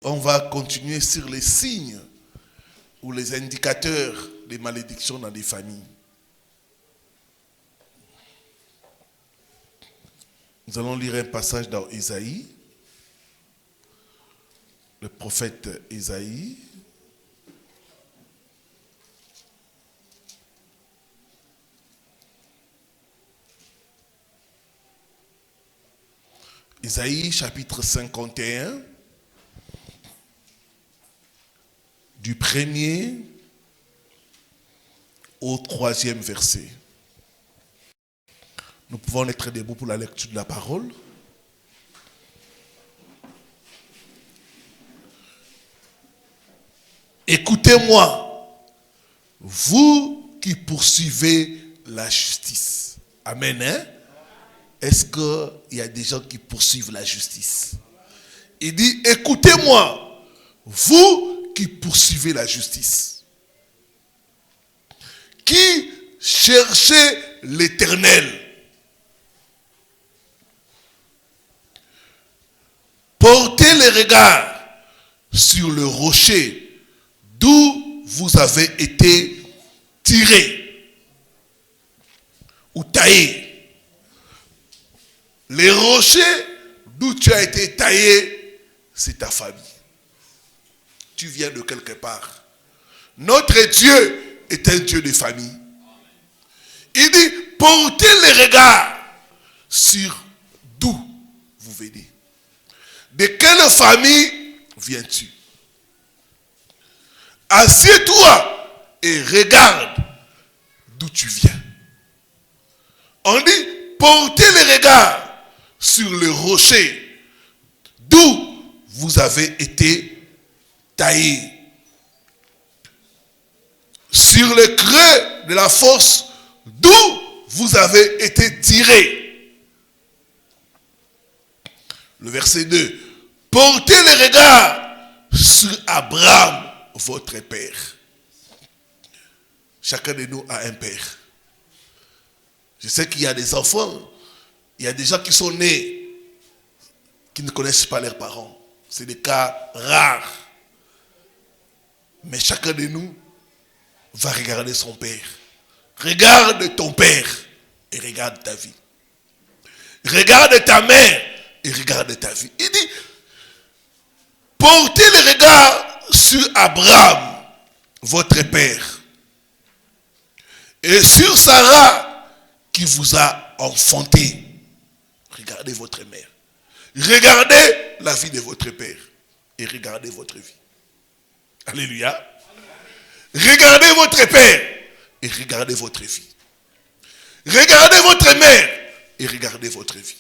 On va continuer sur les signes ou les indicateurs des malédictions dans les familles. Nous allons lire un passage dans Isaïe, le prophète Isaïe. Isaïe chapitre 51, du 1er au 3e verset. Nous pouvons être debout pour la lecture de la parole. Écoutez-moi, vous qui poursuivez la justice. Amen, hein? Est-ce qu'il y a des gens qui poursuivent la justice? Il dit, écoutez-moi, vous qui poursuivez la justice, qui cherchez l'Éternel, portez les regards sur le rocher d'où vous avez été tirés ou taillés. Les rochers d'où tu as été taillé, c'est ta famille. Tu viens de quelque part. Notre Dieu est un Dieu de famille. Il dit, portez les regards sur d'où vous venez. De quelle famille viens-tu? Assieds-toi et regarde d'où tu viens. On dit, portez les regards sur le rocher d'où vous avez été taillé. Sur le creux de la fosse d'où vous avez été tiré. Le verset 2. Portez les regards sur Abraham, votre père. Chacun de nous a un père. Je sais qu'il y a des enfants, il y a des gens qui sont nés, qui ne connaissent pas leurs parents. C'est des cas rares. Mais chacun de nous va regarder son père. Regarde ton père et regarde ta vie. Regarde ta mère et regarde ta vie. Il dit, portez le regard sur Abraham, votre père, et sur Sarah qui vous a enfanté. Regardez votre mère. Regardez la vie de votre père et regardez votre vie. Alléluia. Regardez votre père et regardez votre vie. Regardez votre mère et regardez votre vie.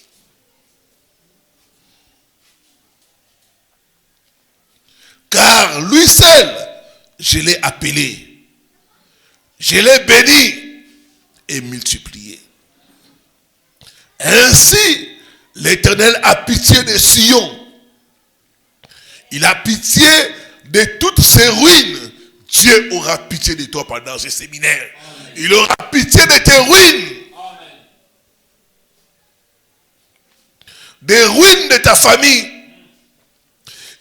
Car lui seul, je l'ai appelé, je l'ai béni et multiplié. Ainsi, l'Éternel a pitié de Sion. Il a pitié de toutes ses ruines. Dieu aura pitié de toi pendant ce séminaire. Amen. Il aura pitié de tes ruines. Amen. Des ruines de ta famille.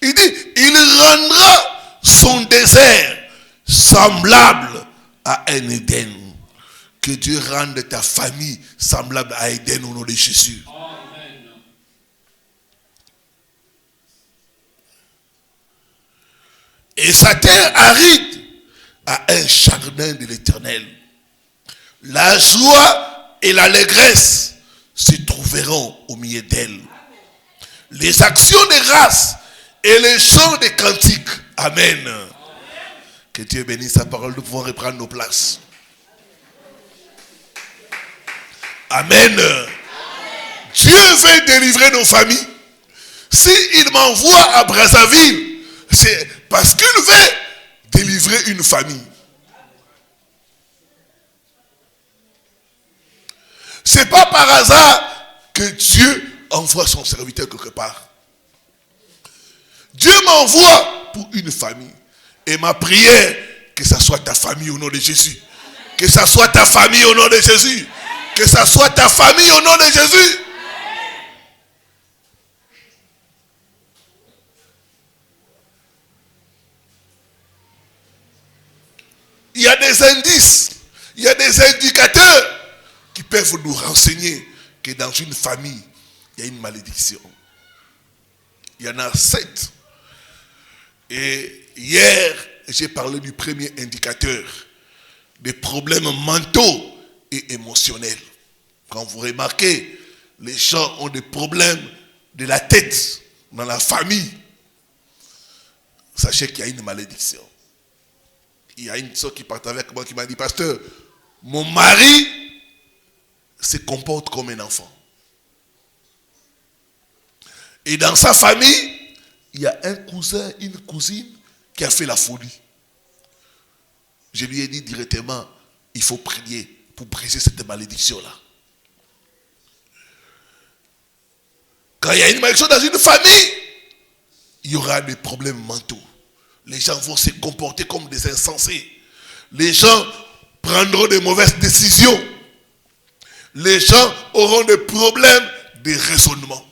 Il dit, il rendra son désert semblable à un Éden. Que Dieu rende ta famille semblable à Éden au nom de Jésus. Amen. Et sa terre aride à un jardin de l'Éternel. La joie et l'allégresse se trouveront au milieu d'elle. Les actions de grâce et les chants de cantiques. Amen. Amen. Que Dieu bénisse sa parole, nous pouvons reprendre nos places. Amen. Amen. Dieu veut délivrer nos familles. S'il m'envoie à Brazzaville, c'est parce qu'il veut délivrer une famille. C'est pas par hasard que Dieu envoie son serviteur quelque part. Dieu m'envoie pour une famille. Et ma prière, que ça soit ta famille au nom de Jésus. Que ça soit ta famille au nom de Jésus. Que ça soit ta famille au nom de Jésus. il y a des indices, il y a des indicateurs qui peuvent nous renseigner que dans une famille, il y a une malédiction. Il y en a 7. Et hier, j'ai parlé du premier indicateur, des problèmes mentaux et émotionnels. Quand vous remarquez, les gens ont des problèmes de la tête dans la famille. Sachez qu'il y a une malédiction. Il y a une soeur qui partait avec moi qui m'a dit, pasteur, mon mari se comporte comme un enfant. Et dans sa famille, il y a un cousin, une cousine qui a fait la folie. Je lui ai dit directement, il faut prier pour briser cette malédiction-là. Quand il y a une malédiction dans une famille, il y aura des problèmes mentaux. Les gens vont se comporter comme des insensés. Les gens prendront de mauvaises décisions. Les gens auront des problèmes de raisonnement.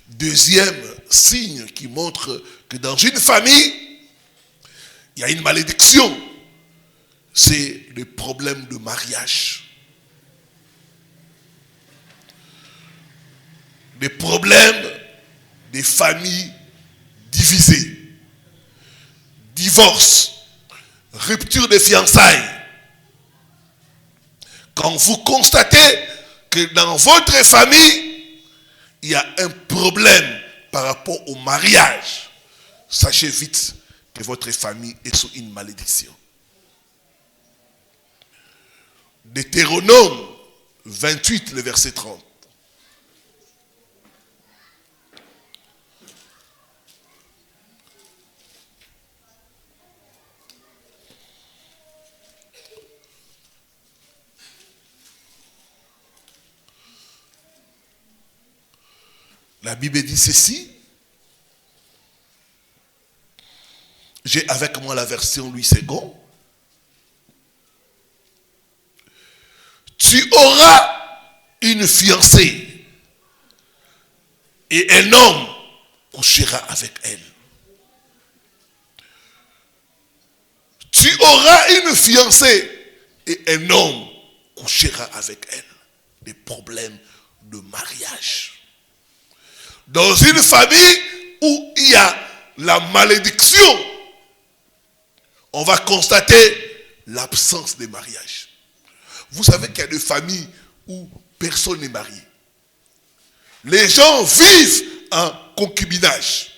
Deuxième signe qui montre que dans une famille, il y a une malédiction. C'est le problème de mariage. Des problèmes des familles divisées. Divorce. Rupture des fiançailles. Quand vous constatez que dans votre famille, il y a un problème par rapport au mariage, sachez vite que votre famille est sous une malédiction. Deutéronome 28, le verset 30. La Bible dit ceci. J'ai avec moi la version Louis II. Tu auras une fiancée et un homme couchera avec elle. Tu auras une fiancée et un homme couchera avec elle. Des problèmes de mariage. Dans une famille où il y a la malédiction, on va constater l'absence de mariage. Vous savez qu'il y a des familles où personne n'est marié. Les gens vivent en concubinage.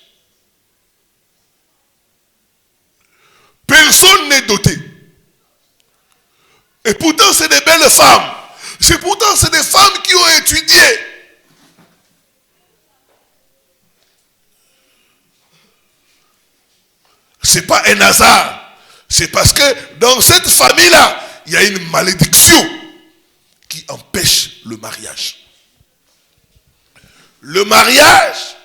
Personne n'est doté. Et pourtant, c'est des belles femmes. Pourtant, c'est des femmes qui ont étudié. Ce n'est pas un hasard. C'est parce que dans cette famille-là, il y a une malédiction qui empêche le mariage. Le mariage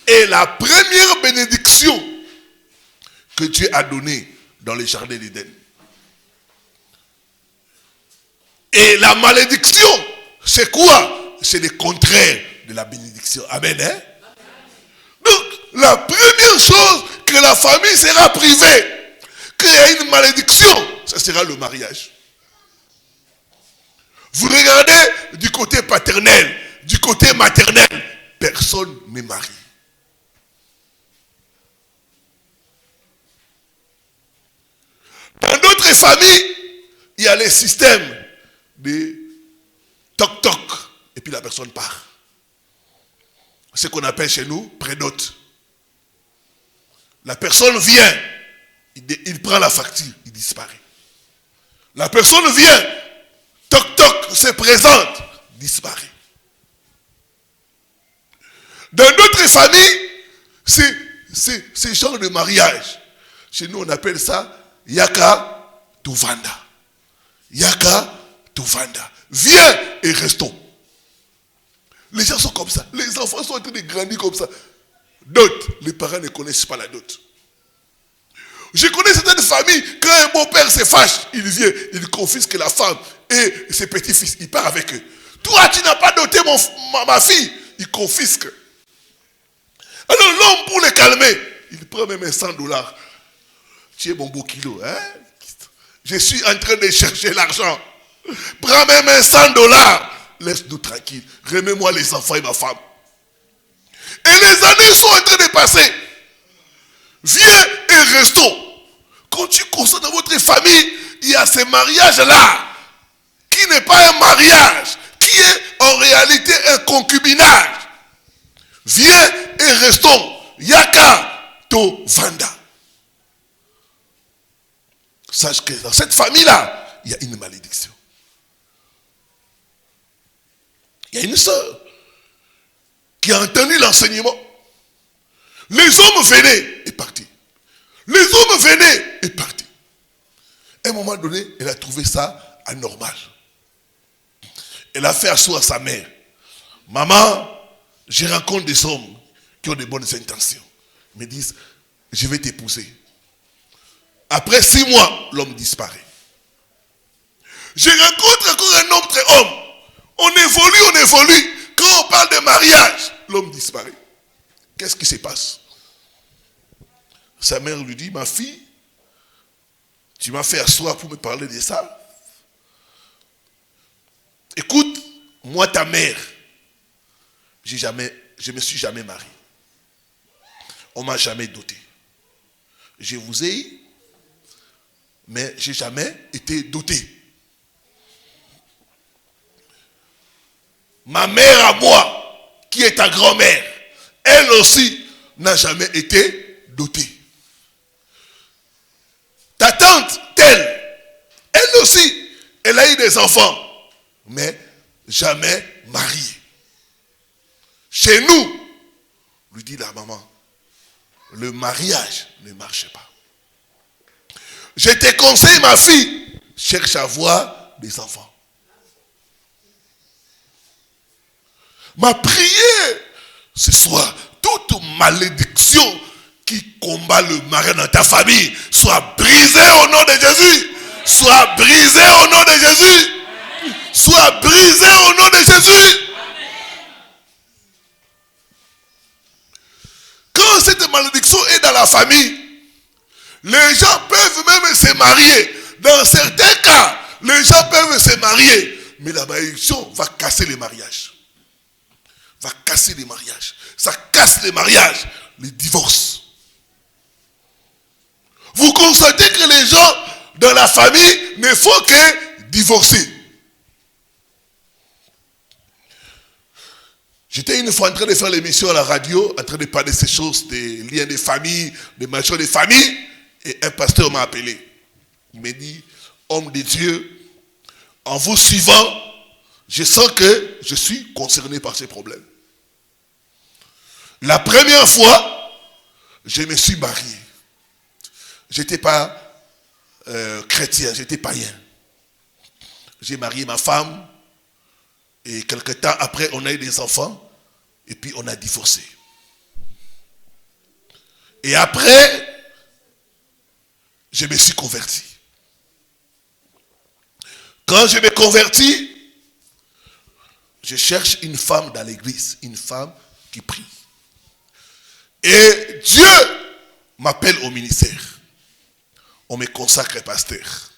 est la première bénédiction que Dieu a donnée dans le jardin d'Éden. Et la malédiction, c'est quoi? C'est le contraire de la bénédiction. Amen. Hein? Donc, la première chose que la famille sera privée, qu'il y a une malédiction, ce sera le mariage. Vous regardez du côté paternel, du côté maternel, personne n'est marié. Dans d'autres familles, il y a les systèmes de toc-toc, et puis la personne part. Ce qu'on appelle chez nous prénote. La personne vient, il prend la facture, il disparaît. La personne vient, toc-toc, se présente, disparaît. Dans d'autres familles, c'est ce genre de mariage. Chez nous, on appelle ça Yaka Tuvanda. Yaka Tuvanda. Viens et restons. Les gens sont comme ça. Les enfants sont en train de grandir comme ça. Dot, les parents ne connaissent pas la dot. Je connais certaines familles, quand un beau-père se fâche, il vient, il confisque la femme et ses petits-fils, il part avec eux. Toi, tu n'as pas doté ma fille, il confisque. Alors l'homme, pour le calmer, il prend même $100. Tu es mon beau kilo, hein? Je suis en train de chercher l'argent. Prends même un $100. Laisse-nous tranquille. Remets-moi les enfants et ma femme. Et les années sont en train de passer. Viens et restons. Quand tu constates dans votre famille, il y a ce mariage-là, qui n'est pas un mariage, qui est en réalité un concubinage. Viens et restons. Yaka to vanda. Sache que dans cette famille-là, il y a une malédiction. Il y a une sœur qui a entendu l'enseignement. Les hommes venaient et partaient. Les hommes venaient et partaient. À un moment donné, elle a trouvé ça anormal. Elle a fait asseoir sa mère. Maman, je rencontre des hommes qui ont de bonnes intentions. Ils me disent, je vais t'épouser. Après 6 mois, l'homme disparaît. Je rencontre encore un autre homme. On évolue. Quand on parle de mariage, l'homme disparaît. Qu'est-ce qui se passe? Sa mère lui dit, ma fille, tu m'as fait asseoir pour me parler de ça. Écoute, moi ta mère, je ne me suis jamais marié. On ne m'a jamais doté. Je vous ai eu, mais je n'ai jamais été doté. Ma mère à moi, qui est ta grand-mère, elle aussi n'a jamais été dotée. Ta tante, telle, elle aussi, elle a eu des enfants, mais jamais mariée. Chez nous, lui dit la maman, le mariage ne marche pas. Je te conseille, ma fille, cherche à avoir des enfants. Ma prière, ce soir, toute malédiction qui combat le mariage dans ta famille, soit brisée au nom de Jésus. Soit brisée au nom de Jésus. Soit brisée au nom de Jésus. Quand cette malédiction est dans la famille, les gens peuvent même se marier. Dans certains cas, les gens peuvent se marier. Mais la malédiction va casser les mariages. Va casser les mariages. Ça casse les mariages, les divorces. Vous constatez que les gens dans la famille ne font que divorcer. J'étais une fois en train de faire l'émission à la radio, en train de parler de ces choses, des liens de famille, des maladies de famille, et un pasteur m'a appelé. Il m'a dit, homme de Dieu, en vous suivant, je sens que je suis concerné par ces problèmes. La première fois, je me suis marié. Je n'étais pas chrétien, j'étais païen. J'ai marié ma femme et quelque temps après, on a eu des enfants et puis on a divorcé. Et après, je me suis converti. Quand je me convertis, je cherche une femme dans l'église, une femme qui prie. Et Dieu m'appelle au ministère. On me consacre pasteur.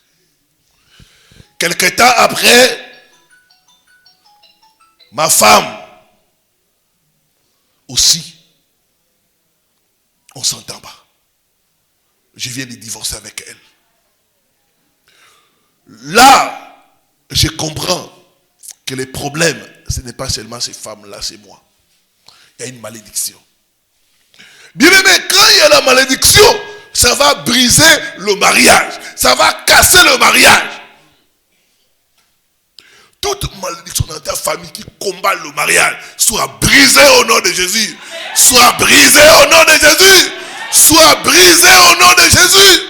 Quelque temps après, ma femme aussi, on ne s'entend pas. Je viens de divorcer avec elle. Là, je comprends que le problème, ce n'est pas seulement ces femmes-là, c'est moi. Il y a une malédiction. Bien aimé, quand il y a la malédiction, ça va briser le mariage. Ça va casser le mariage. Toute malédiction dans ta famille qui combat le mariage, soit brisée au nom de Jésus. Soit brisée au nom de Jésus. Soit brisée au nom de Jésus.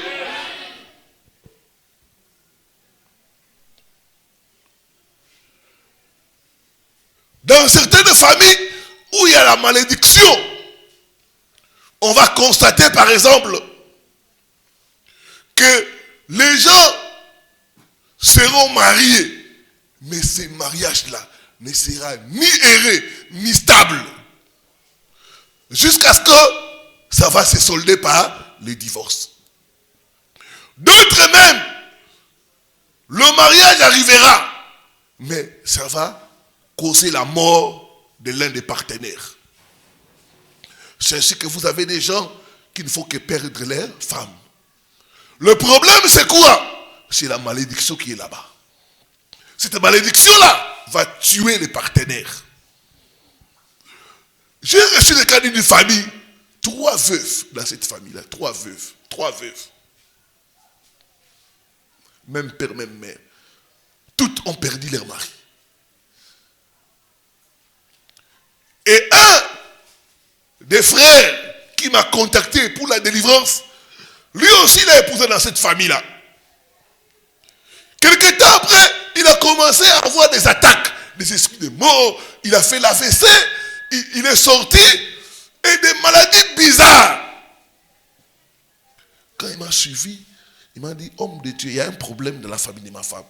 Dans certaines familles où il y a la malédiction, on va constater par exemple que les gens seront mariés, mais ces mariages-là ne seront ni errés, ni stables. Jusqu'à ce que ça va se solder par les divorces. D'autres même, le mariage arrivera, mais ça va causer la mort de l'un des partenaires. C'est ainsi que vous avez des gens qui ne font que perdre leur femme. Le problème, c'est quoi? C'est la malédiction qui est là-bas. Cette malédiction-là va tuer les partenaires. J'ai reçu le cas d'une famille, 3 veuves dans cette famille-là, 3 veuves. Même père, même mère. Toutes ont perdu leur mari. Et un des frères qui m'a contacté pour la délivrance, lui aussi il a épousé dans cette famille-là. Quelque temps après, il a commencé à avoir des attaques, des esprits de mort, il a fait l'AVC, il est sorti, et des maladies bizarres. Quand il m'a suivi, il m'a dit, homme de Dieu, il y a un problème dans la famille de ma femme.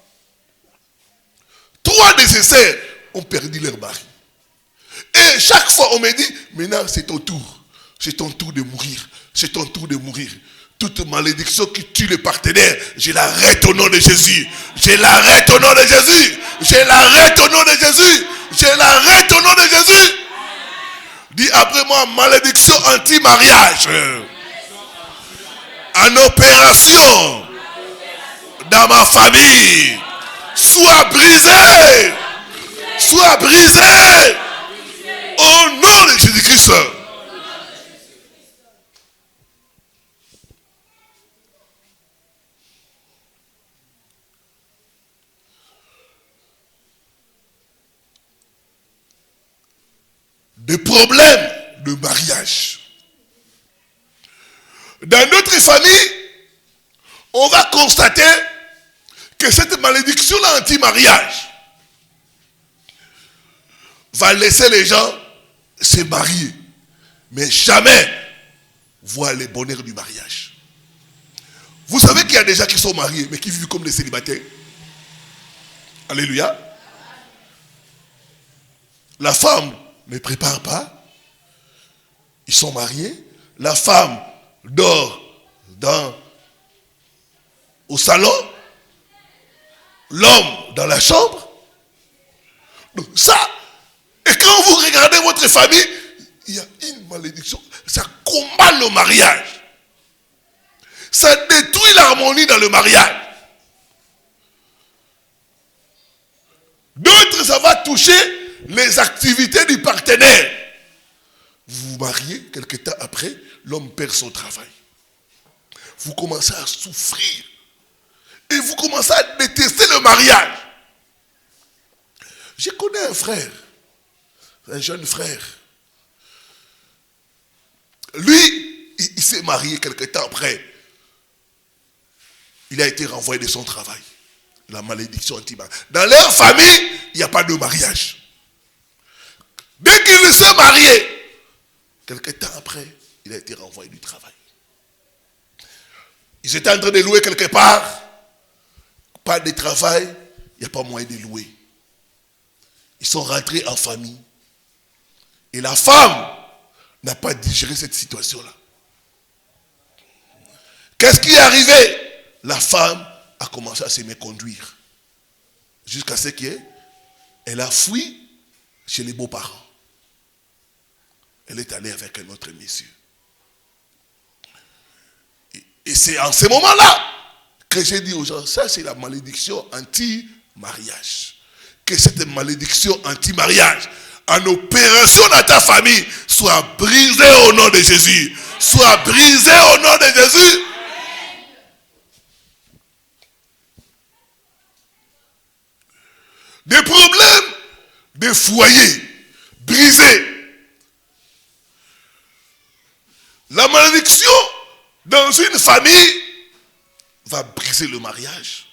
3 de ses sœurs ont perdu leur mari. Et chaque fois, on me dit, maintenant c'est ton tour. C'est ton tour de mourir. C'est ton tour de mourir. Toute malédiction qui tue les partenaires, je l'arrête au nom de Jésus. Je l'arrête au nom de Jésus. Je l'arrête au nom de Jésus. Je l'arrête au nom de Jésus. Dis après moi, malédiction anti-mariage. En opération dans ma famille. Sois brisé. Sois brisé. Au nom de Jésus-Christ. Des problèmes de mariage. Dans notre famille, on va constater que cette malédiction-là anti-mariage va laisser les gens se marier, mais jamais voir le bonheur du mariage. Vous savez qu'il y a des gens qui sont mariés, mais qui vivent comme des célibataires. Alléluia. La femme ne prépare pas. Ils sont mariés. La femme dort au salon. L'homme dans la chambre. Donc ça, et quand vous regardez votre famille, il y a une malédiction. Ça combat le mariage. Ça détruit l'harmonie dans le mariage. D'autres, ça va toucher les activités du partenaire. Vous vous mariez, quelque temps après, l'homme perd son travail. Vous commencez à souffrir. Et vous commencez à détester le mariage. Je connais un frère, un jeune frère. Lui, il s'est marié quelque temps après. Il a été renvoyé de son travail. La malédiction anti-mariage. Dans leur famille, il n'y a pas de mariage. Dès qu'il s'est marié, quelque temps après, il a été renvoyé du travail. Ils étaient en train de louer quelque part. Pas de travail, il n'y a pas moyen de louer. Ils sont rentrés en famille. Et la femme n'a pas digéré cette situation-là. Qu'est-ce qui est arrivé? La femme a commencé à se méconduire. Jusqu'à ce qu'elle a fui chez les beaux-parents. Elle est allée avec un autre monsieur. Et c'est en ce moment-là que j'ai dit aux gens, ça c'est la malédiction anti-mariage. Que cette malédiction anti-mariage, en opération dans ta famille, soit brisée au nom de Jésus. Soit brisée au nom de Jésus. Des problèmes de foyer brisés. La malédiction dans une famille va briser le mariage,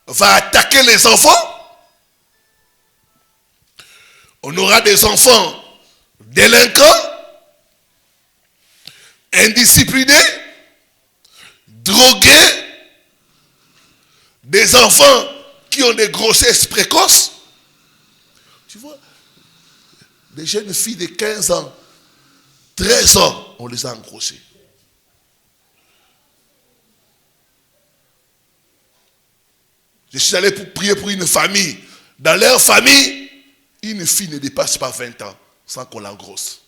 va attaquer les enfants. On aura des enfants délinquants, indisciplinés, drogués, des enfants qui ont des grossesses précoces. Tu vois, des jeunes filles de 15 ans, 13 ans, on les a engrossées. Je suis allé pour prier pour une famille. Dans leur famille, une fille ne dépasse pas 20 ans sans qu'on l'engrosse.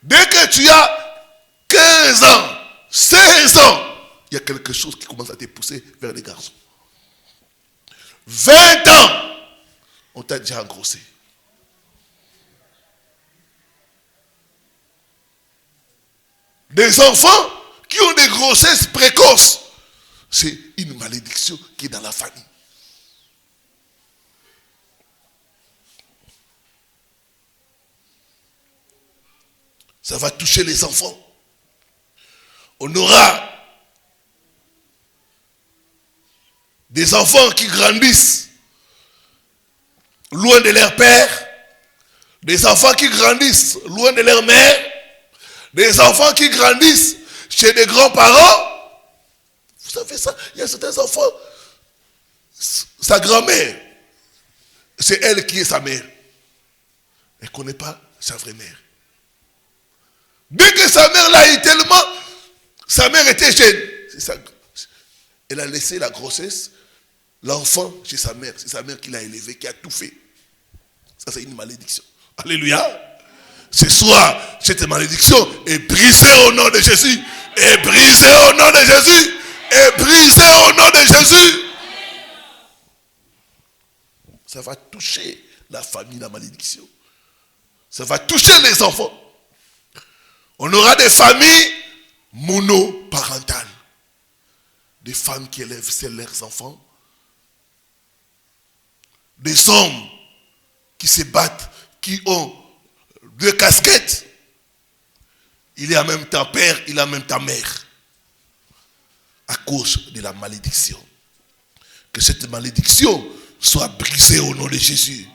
Dès que tu as 15 ans, 16 ans, il y a quelque chose qui commence à te pousser vers les garçons. 20 ans, on t'a déjà engrossé. Des enfants qui ont des grossesses précoces, c'est une malédiction qui est dans la famille. Ça va toucher les enfants. On aura des enfants qui grandissent loin de leur père, des enfants qui grandissent loin de leur mère, des enfants qui grandissent chez des grands-parents. Vous savez ça, il y a certains enfants, sa grand-mère, c'est elle qui est sa mère. Elle ne connaît pas sa vraie mère. Dès que sa mère l'a eu tellement, sa mère était jeune. Elle a laissé la grossesse, l'enfant chez sa mère. C'est sa mère qui l'a élevé, qui a tout fait. Ça, c'est une malédiction. Alléluia. Ce soir, cette malédiction est brisée au nom de Jésus. Est brisée au nom de Jésus. Est brisée au nom de Jésus. Ça va toucher la famille, la malédiction. Ça va toucher les enfants. On aura des familles monoparentales. Des femmes qui élèvent seuls leurs enfants. Des hommes qui se battent, qui ont deux casquettes. Il est en même temps père, il est en même temps mère. À cause de la malédiction. Que cette malédiction soit brisée au nom de Jésus.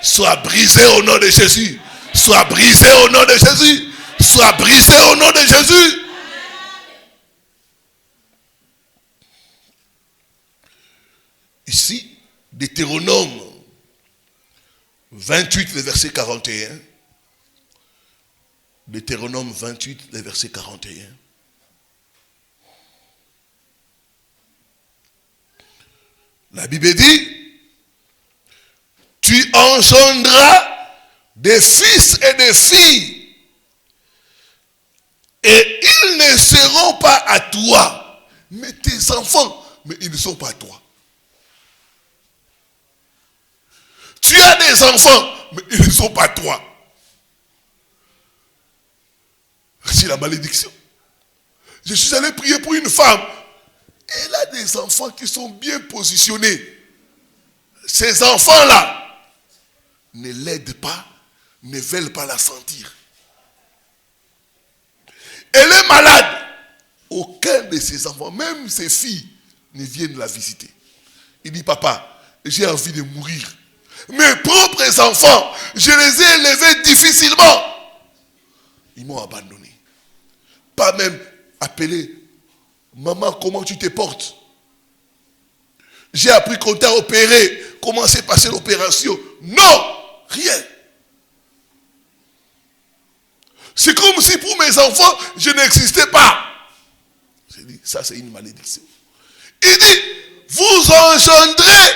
Soit brisée au nom de Jésus. Soit brisée au nom de Jésus. Soit brisée au nom de Jésus. Ici, Deutéronome 28, le verset 41. Deutéronome 28, le verset 41. La Bible dit, tu engendras des fils et des filles, et ils ne seront pas à toi, mais tes enfants, mais ils ne sont pas à toi. Tu as des enfants, mais ils ne sont pas à toi. C'est la malédiction. Je suis allé prier pour une femme. Elle a des enfants qui sont bien positionnés. Ces enfants-là ne l'aident pas, ne veulent pas la sentir. Elle est malade. Aucun de ses enfants, même ses filles, ne viennent la visiter. Il dit, papa, j'ai envie de mourir. Mes propres enfants, je les ai élevés difficilement. Ils m'ont abandonné. Pas même appelé, maman, comment tu te portes? J'ai appris qu'on t'a opéré. Comment s'est passée l'opération? Non, rien. C'est comme si pour mes enfants, je n'existais pas. J'ai dit, ça c'est une malédiction. Il dit, vous engendrez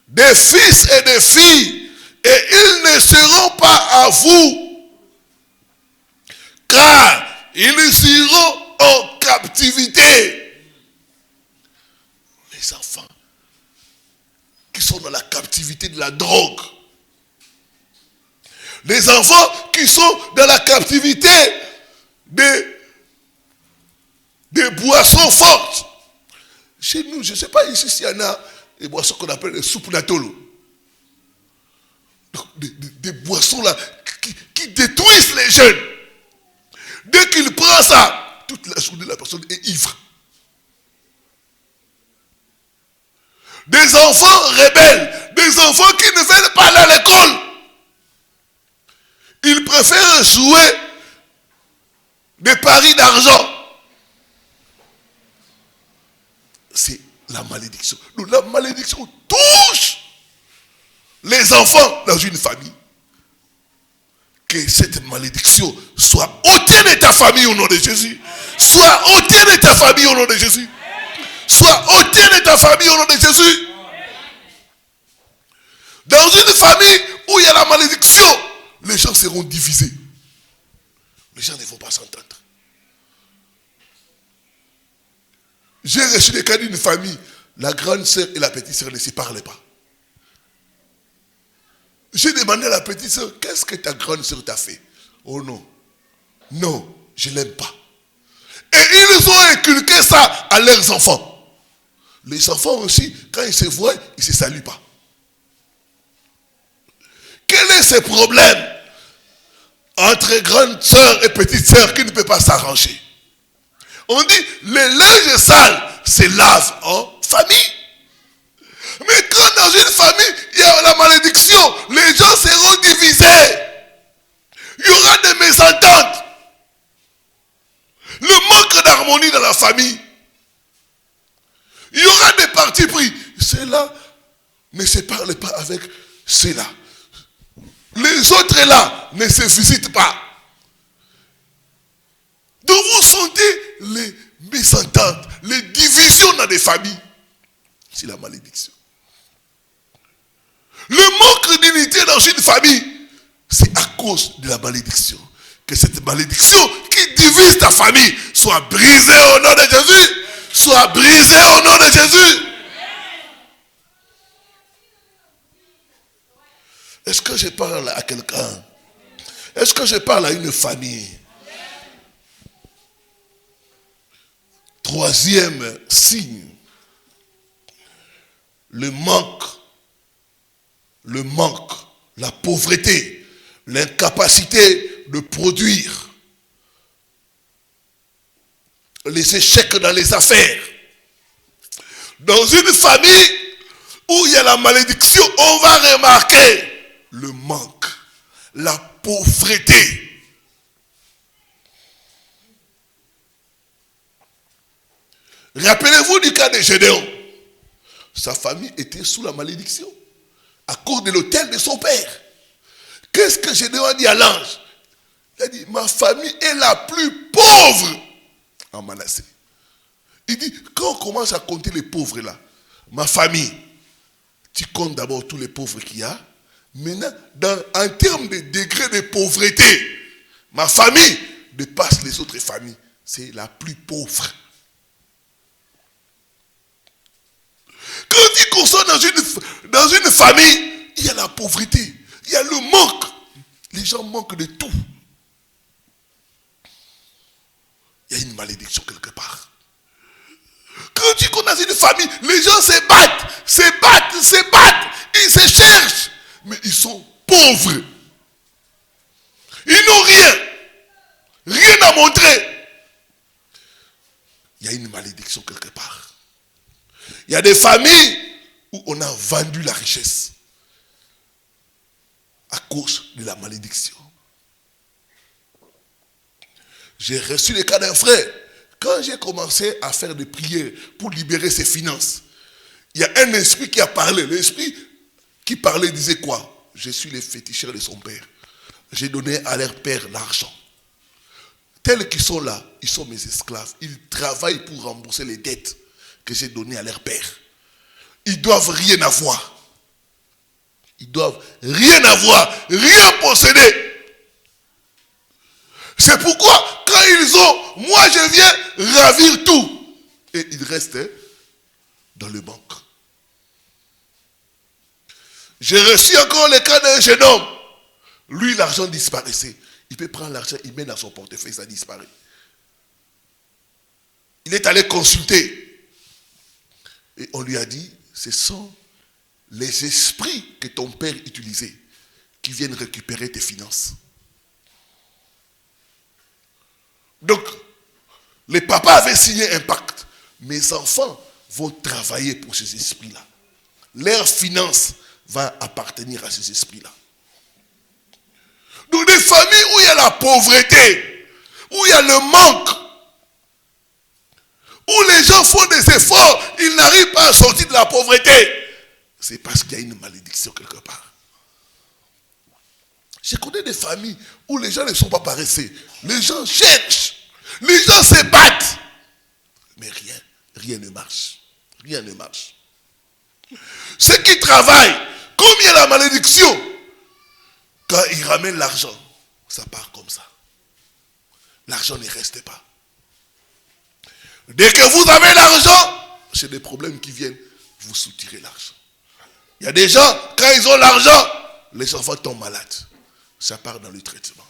des fils et des filles, et ils ne seront pas à vous, car ils iront en captivité. Les enfants qui sont dans la captivité de la drogue, les enfants qui sont dans la captivité des boissons fortes. Chez nous, je ne sais pas ici s'il y en a des boissons qu'on appelle les soupes natolo. Des boissons là qui détruisent les jeunes. Dès qu'il prend ça, toute la journée la personne est ivre. Des enfants rebelles, des enfants qui ne veulent pas aller à l'école. Ils préfèrent jouer des paris d'argent. C'est la malédiction. Donc la malédiction touche les enfants dans une famille. Que cette malédiction soit ôtée de ta famille au nom de Jésus. Soit ôtée de ta famille au nom de Jésus. soit ôté de ta famille au nom de Jésus. Dans une famille où il y a la malédiction, les gens seront divisés. Les gens ne vont pas s'entendre. J'ai reçu le cas d'une famille, la grande sœur et la petite sœur ne se parlaient pas. J'ai demandé à la petite sœur, qu'est-ce que ta grande sœur t'a fait? Oh non, non, je ne l'aime pas. Et ils ont inculqué ça à leurs enfants. Les enfants aussi, quand ils se voient, ils ne se saluent pas. Quel est ce problème entre grande sœur et petite sœur qui ne peut pas s'arranger? On dit, les linges sales se lavent en famille. Mais quand dans une famille, il y a la malédiction, les gens seront divisés. Il y aura des mésententes. Le manque d'harmonie dans la famille. Il y aura des partis pris. Ceux-là ne se parlent pas avec ceux-là. Les autres là ne se visitent pas. Donc vous sentez les mésententes, les divisions dans des familles. C'est la malédiction. Le manque d'unité dans une famille, c'est à cause de la malédiction. Que cette malédiction qui divise ta famille soit brisée au nom de Jésus. Soit brisée au nom de Jésus. Est-ce que je parle à quelqu'un? Est-ce que je parle à une famille? Troisième signe, le manque, la pauvreté, l'incapacité de produire, les échecs dans les affaires. Dans une famille où il y a la malédiction, on va remarquer le manque, la pauvreté. Rappelez-vous du cas de Gédéon. Sa famille était sous la malédiction à cause de l'autel de son père. Qu'est-ce que Gédéon a dit à l'ange? Il a dit, ma famille est la plus pauvre en Manassé. Il dit, quand on commence à compter les pauvres là, ma famille, tu comptes d'abord tous les pauvres qu'il y a. Maintenant, en termes de degré de pauvreté, ma famille dépasse les autres familles. C'est la plus pauvre. Quand tu consommes dans une famille, il y a la pauvreté, il y a le manque. Les gens manquent de tout. Il y a une malédiction quelque part. Quand tu connais une famille, les gens se battent, ils se cherchent, mais ils sont pauvres. Ils n'ont rien à montrer. Il y a une malédiction quelque part. Il y a des familles où on a vendu la richesse à cause de la malédiction. J'ai reçu le cas d'un frère. Quand j'ai commencé à faire des prières pour libérer ses finances, il y a un esprit qui a parlé. L'esprit qui parlait disait quoi? Je suis le féticheur de son père. J'ai donné à leur père l'argent. Tels qu'ils sont là, ils sont mes esclaves. Ils travaillent pour rembourser les dettes que j'ai données à leur père. Ils doivent rien avoir. Ils doivent rien avoir, rien posséder. C'est pourquoi, quand ils ont, moi je viens ravir tout. Et ils restent dans le manque. J'ai reçu encore le cas d'un jeune homme. Lui, l'argent disparaissait. Il peut prendre l'argent, il met dans son portefeuille, ça disparaît. Il est allé consulter. Et on lui a dit, ce sont les esprits que ton père utilisait qui viennent récupérer tes finances. Donc, les papas avaient signé un pacte. Mes enfants vont travailler pour ces esprits-là. Leur finance va appartenir à ces esprits-là. Donc, des familles où il y a la pauvreté, où il y a le manque, où les gens font des efforts, ils n'arrivent pas à sortir de la pauvreté. C'est parce qu'il y a une malédiction quelque part. Je connais des familles où les gens ne sont pas paresseux. Les gens cherchent. Les gens se battent. Mais rien rien ne marche. Rien ne marche. Ceux qui travaillent, comme il y a la malédiction, quand ils ramènent l'argent, ça part comme ça. L'argent ne reste pas. Dès que vous avez l'argent, c'est des problèmes qui viennent, vous soutirez l'argent. Il y a des gens, quand ils ont l'argent, les enfants tombent malades. Ça part dans le traitement.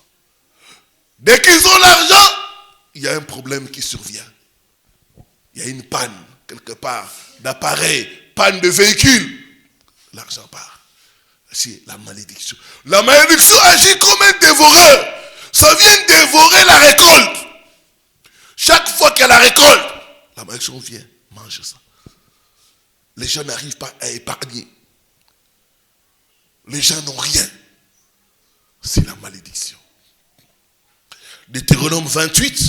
Dès qu'ils ont l'argent, il y a un problème qui survient. Il y a une panne, quelque part, d'appareil, panne de véhicule. L'argent part. C'est la malédiction. La malédiction agit comme un dévoreur. Ça vient dévorer la récolte. Chaque fois qu'il y a la récolte, la malédiction vient, mange ça. Les gens n'arrivent pas à épargner. Les gens n'ont rien. C'est la malédiction. Deutéronome 28,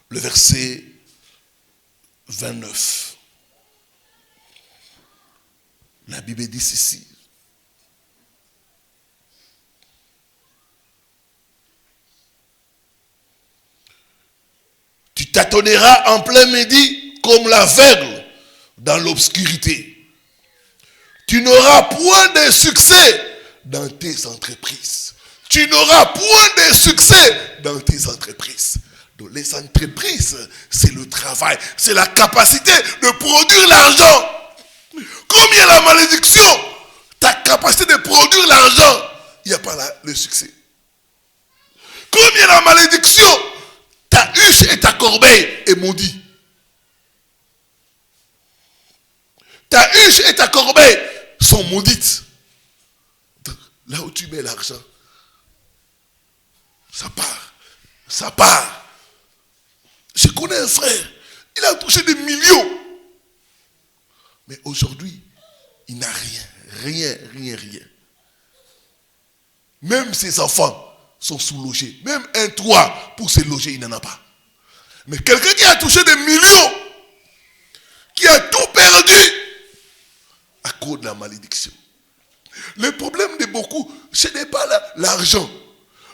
le verset 29. La Bible dit ceci. Tu tâtonneras en plein midi comme l'aveugle dans l'obscurité. Tu n'auras point de succès dans tes entreprises. Tu n'auras point de succès dans tes entreprises. Donc les entreprises, c'est le travail, c'est la capacité de produire l'argent. Comme il y a la malédiction, ta capacité de produire l'argent, il n'y a pas le succès. Comme il y a la malédiction, ta huche et ta corbeille est maudite. Ta huche et ta corbeille sont maudites. Donc, là où tu mets l'argent, ça part. Ça part. Je connais un frère, il a touché des millions. Mais aujourd'hui, il n'a rien. Même ses enfants sont sous-logés. Même un toit pour se loger, il n'en a pas. Mais quelqu'un qui a touché des millions, qui a tout perdu à cause de la malédiction. Le problème de beaucoup, ce n'est pas l'argent.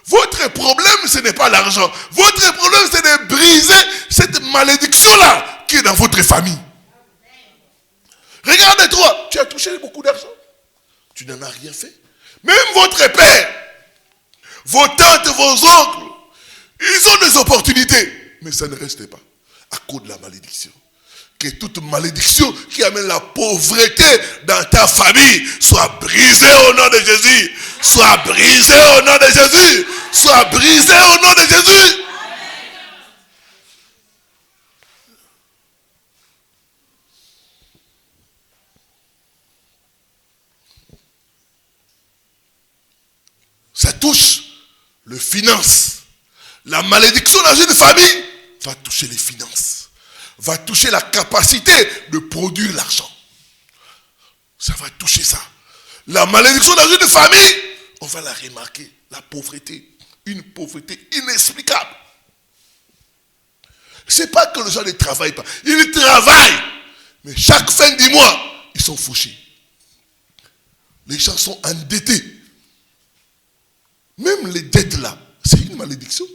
Votre problème, ce n'est pas l'argent. Votre problème, c'est de briser cette malédiction-là qui est dans votre famille. Regarde-toi, tu as touché beaucoup d'argent. Tu n'en as rien fait. Même votre père, vos tantes, vos oncles, ils ont des opportunités. Mais ça ne reste pas à cause de la malédiction. Que toute malédiction qui amène la pauvreté dans ta famille soit brisée au nom de Jésus. Soit brisée au nom de Jésus. Soit brisée au nom de Jésus. Ça touche le finance. La malédiction dans une famille va toucher les finances. Va toucher la capacité de produire l'argent. Ça va toucher ça. La malédiction dans une famille, on va la remarquer. La pauvreté. Une pauvreté inexplicable. C'est pas que les gens ne travaillent pas. Ils travaillent. Mais chaque fin du mois, ils sont fauchés. Les gens sont endettés. Même les dettes là, c'est une malédiction.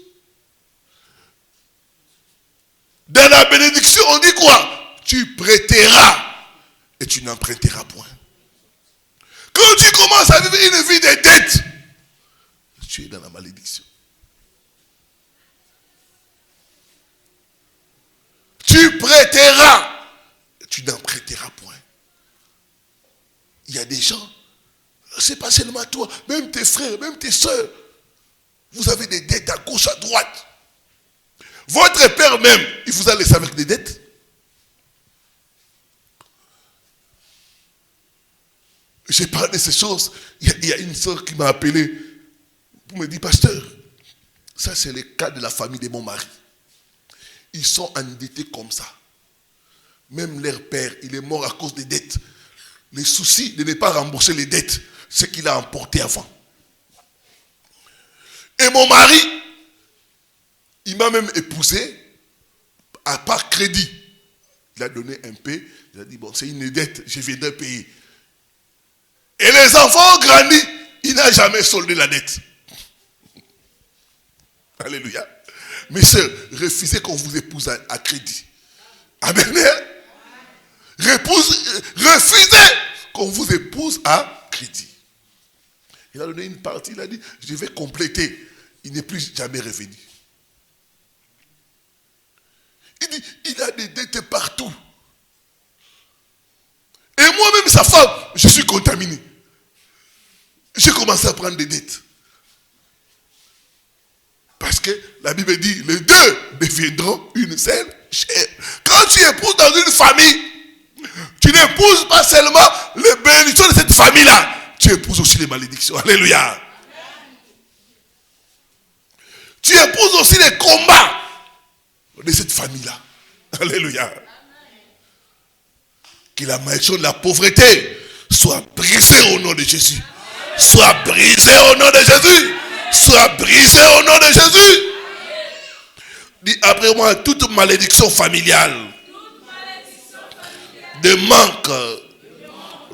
Dans la bénédiction, on dit quoi? Tu prêteras et tu n'emprunteras point. Quand tu commences à vivre une vie de dettes, tu es dans la malédiction. Tu prêteras et tu n'emprunteras point. Il y a des gens, c'est pas seulement toi, même tes frères, même tes soeurs, vous avez des dettes à gauche, à droite. Votre père même, il vous a laissé avec des dettes. J'ai parlé de ces choses. Il y a une soeur qui m'a appelé pour me dire, pasteur, ça c'est le cas de la famille de mon mari. Ils sont endettés comme ça. Même leur père, il est mort à cause des dettes. Les soucis de ne pas rembourser les dettes, ce qu'il a emporté avant. Et mon mari, il m'a même épousé à part crédit. Il a donné un peu. Il a dit, bon, c'est une dette, je viendrai payer. Et les enfants ont grandi. Il n'a jamais soldé la dette. Alléluia. Mes soeurs, refusez qu'on vous épouse à crédit. Amen. Refusez qu'on vous épouse à crédit. Il a donné une partie, il a dit, je vais compléter. Il n'est plus jamais revenu. Il dit, il a des dettes partout. Et moi-même, sa femme, je suis contaminé. J'ai commencé à prendre des dettes. Parce que la Bible dit, les deux deviendront une seule chair. Quand tu épouses dans une famille, tu n'épouses pas seulement les bénédictions de cette famille-là, tu épouses aussi les malédictions. Alléluia. Tu épouses aussi les combats de cette famille-là. Alléluia. Que la malédiction de la pauvreté soit brisée au nom de Jésus. Soit brisée au nom de Jésus. Soit brisée au nom de Jésus. Dis après moi, toute malédiction familiale, de manque,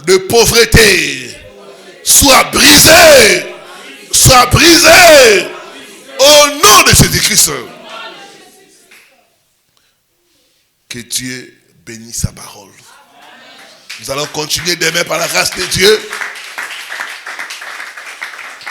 de pauvreté, soit brisée. Soit brisée au nom de Jésus-Christ. Que Dieu bénisse sa parole. Nous allons continuer demain par la grâce de Dieu.